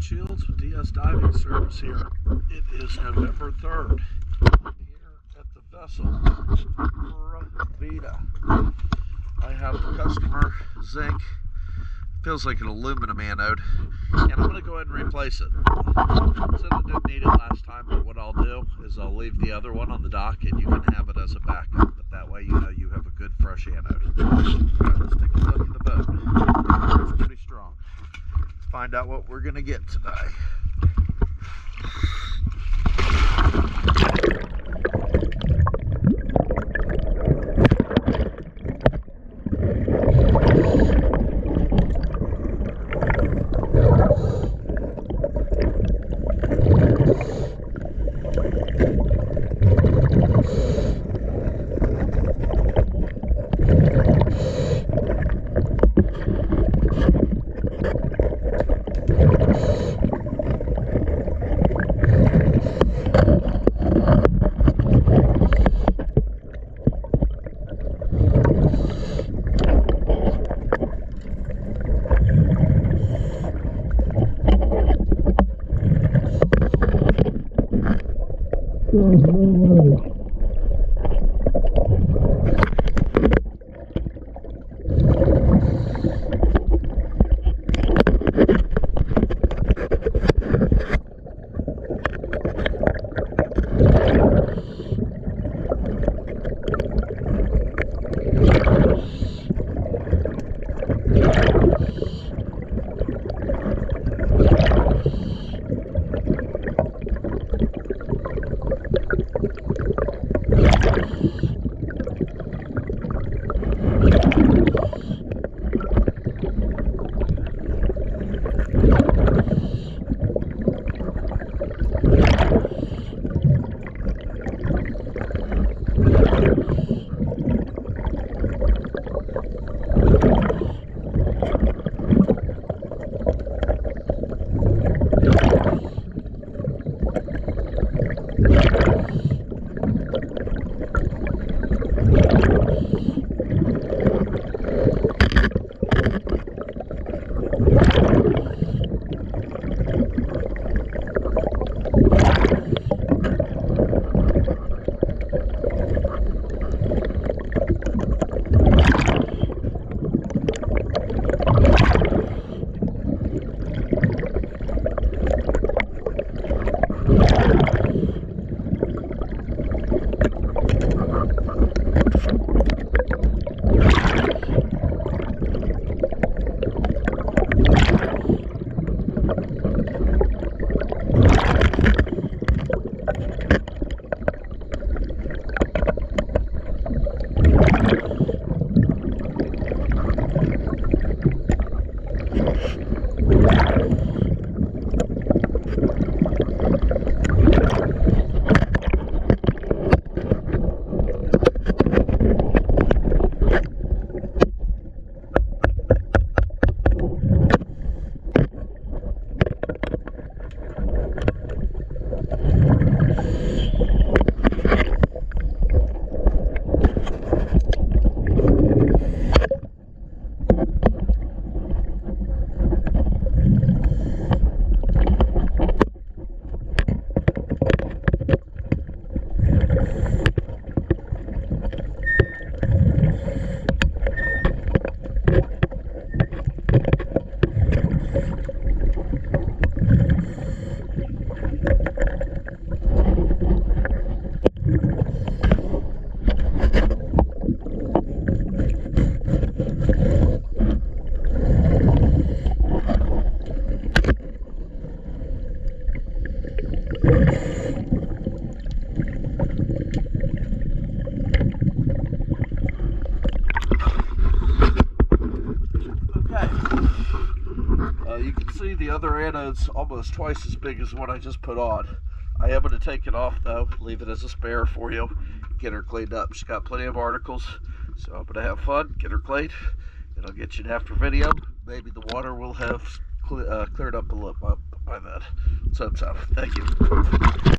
St. Shields with DS Diving Service here. It is November 3rd here at the vessel Purivida. I have the customer Zinc. Feels like an aluminum anode, and I'm going to go ahead and replace it. Said I didn't need it last time, but what I'll do is I'll leave the other one on the dock and you can have it as a backup, but that way you know you have a good fresh anode. Alright, let's take a look at the boat. It's pretty strong. Let's find out what we're going to get today. You can see the other anode's almost twice as big as what I just put on. I am going to take it off though, leave it as a spare for you, get her cleaned up. She's got plenty of articles, so I'm going to have fun, get her cleaned, and I'll get you an after video. Maybe the water will have cleared up a little by then. So, thank you.